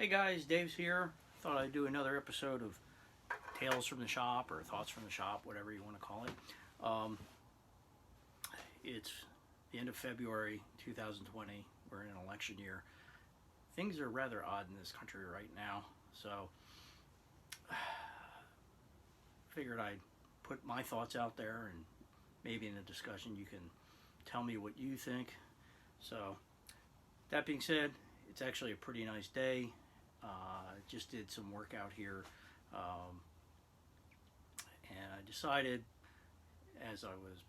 Hey guys, Dave's here. Thought I'd do another episode of Tales from the Shop or Thoughts from the Shop, whatever you want to call it. It's the end of February 2020. We're in an election year. Things are rather odd in this country right now, so figured I'd put my thoughts out there and maybe in a discussion you can tell me what you think. So, that being said, it's actually a pretty nice day. Just did some work out here, and I decided as I was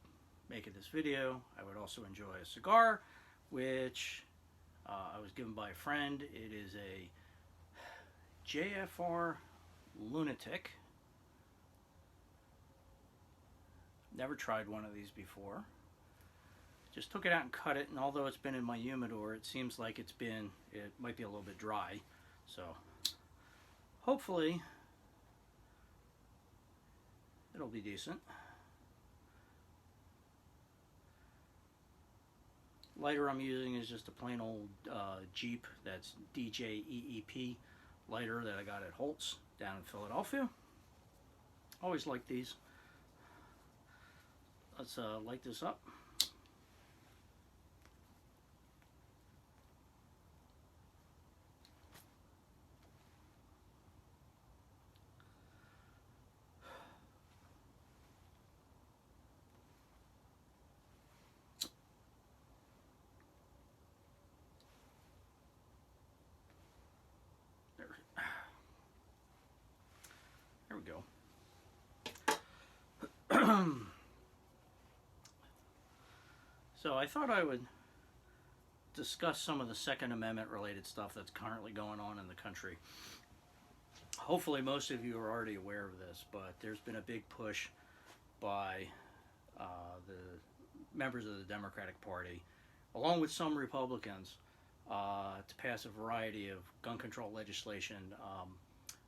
making this video I would also enjoy a cigar, which I was given by a friend. It is a JFR Lunatic. Never tried one of these before. Just took it out and cut it, and although it's been in my humidor, it seems like it might be a little bit dry. So hopefully it'll be decent. Lighter I'm using is just a plain old Jeep. That's DJEEP lighter that I got at Holt's down in Philadelphia. Always like these. Let's light this up. There we go. So I thought I would discuss some of the Second Amendment related stuff that's currently going on in the country. Hopefully most of you are already aware of this, but there's been a big push by the members of the Democratic Party, along with some Republicans, to pass a variety of gun control legislation.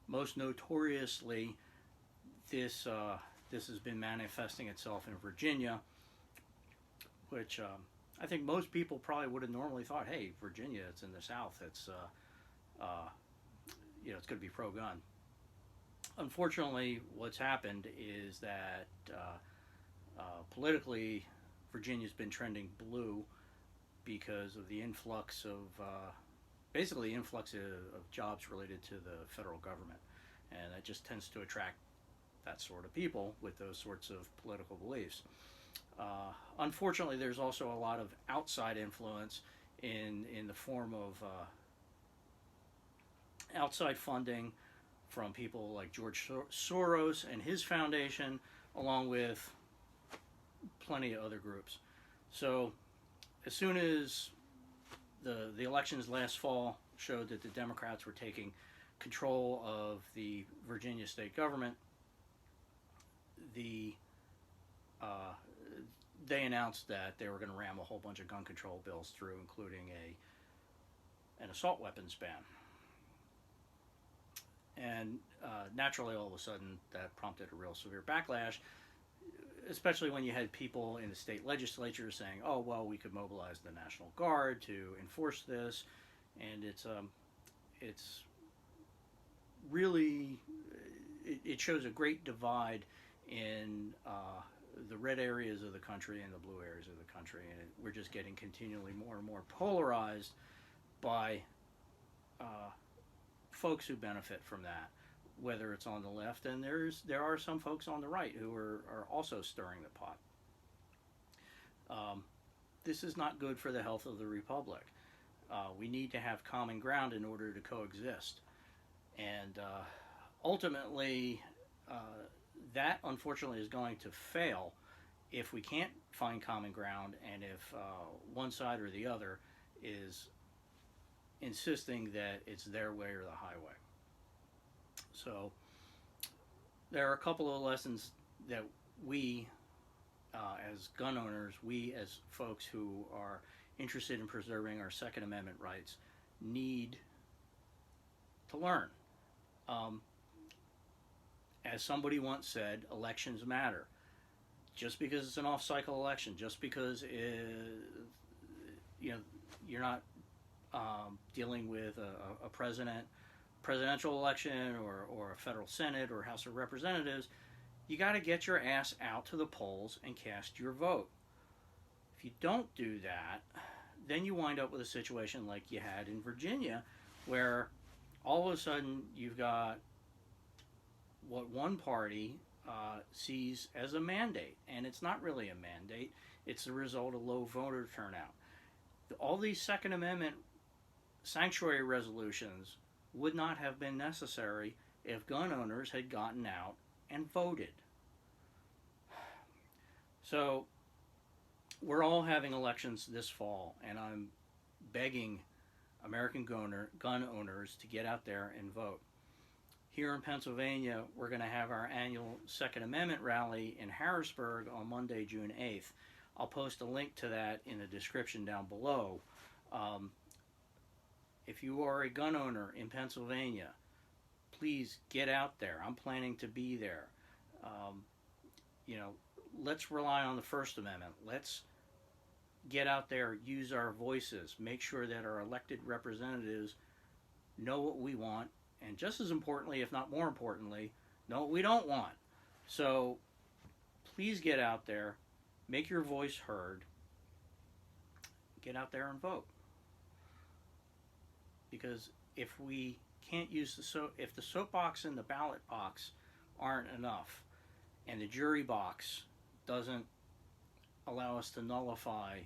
Most notoriously, this has been manifesting itself in Virginia, which I think most people probably would have normally thought, hey, Virginia, it's in the South, it's it's going to be pro-gun. Unfortunately, what's happened is that politically, Virginia's been trending blue because of the influx of basically influx of jobs related to the federal government, and that just tends to attract that sort of people with those sorts of political beliefs. Unfortunately, there's also a lot of outside influence in the form of outside funding from people like George Soros and his foundation, along with plenty of other groups. So as soon as the elections last fall showed that the Democrats were taking control of the Virginia state government, they announced that they were going to ram a whole bunch of gun control bills through, including an assault weapons ban. And naturally, all of a sudden, that prompted a real severe backlash, especially when you had people in the state legislature saying, oh, well, we could mobilize the National Guard to enforce this. And it's really, it shows a great divide in the red areas of the country and the blue areas of the country, and we're just getting continually more and more polarized by folks who benefit from that, whether it's on the left, and there are some folks on the right who are also stirring the pot. This is not good for the health of the republic. We need to have common ground in order to coexist, and ultimately that unfortunately is going to fail if we can't find common ground, and if one side or the other is insisting that it's their way or the highway. So there are a couple of lessons that we as gun owners, we as folks who are interested in preserving our Second Amendment rights, need to learn. As somebody once said, elections matter. Just because it's an off-cycle election, just because you're not dealing with a president presidential election or a federal Senate or House of Representatives, you got to get your ass out to the polls and cast your vote. If you don't do that, then you wind up with a situation like you had in Virginia, where all of a sudden you've got what one party sees as a mandate, and it's not really a mandate. It's the result of low voter turnout. All these Second Amendment sanctuary resolutions would not have been necessary if gun owners had gotten out and voted. So we're all having elections this fall, and I'm begging American gun owners to get out there and vote. Here in Pennsylvania, we're going to have our annual Second Amendment rally in Harrisburg on Monday, June 8th. I'll post a link to that in the description down below. If you are a gun owner in Pennsylvania, please get out there. I'm planning to be there. Let's rely on the First Amendment. Let's get out there, use our voices, make sure that our elected representatives know what we want, and just as importantly, if not more importantly, know what we don't want. So please get out there, make your voice heard, get out there and vote. Because if we can't use if the soapbox and the ballot box aren't enough, and the jury box doesn't allow us to nullify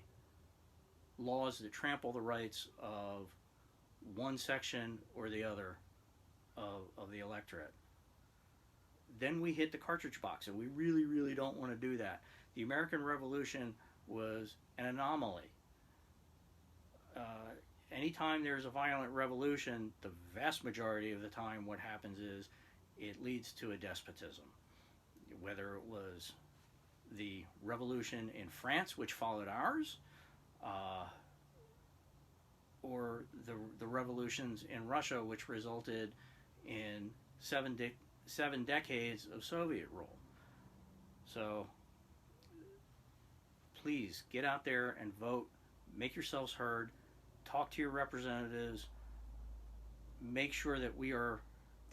laws that trample the rights of one section or the other of the electorate, then we hit the cartridge box, and we really, really don't want to do that. The American Revolution was an anomaly. Anytime there's a violent revolution, the vast majority of the time what happens is it leads to a despotism. Whether it was the revolution in France, which followed ours, or the revolutions in Russia, which resulted in seven decades of Soviet rule. So please get out there and vote, make yourselves heard, talk to your representatives, make sure that we are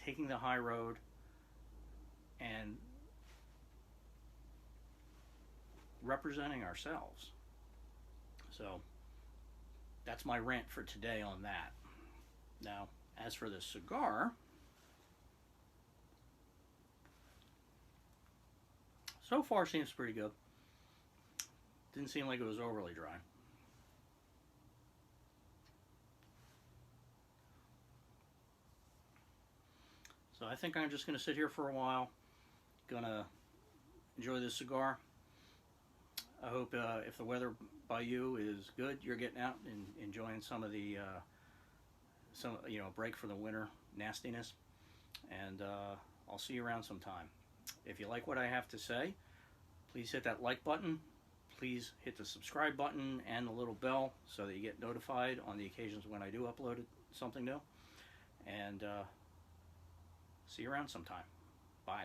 taking the high road, and representing ourselves. So that's my rant for today on that. Now, as for the cigar, so far seems pretty good. Didn't seem like it was overly dry. So I think I'm just going to sit here for a while, gonna enjoy this cigar. I hope if the weather by you is good, you're getting out and enjoying some of the break for the winter nastiness. And I'll see you around sometime. If you like what I have to say, please hit that like button. Please hit the subscribe button and the little bell so that you get notified on the occasions when I do upload something new. And see you around sometime. Bye.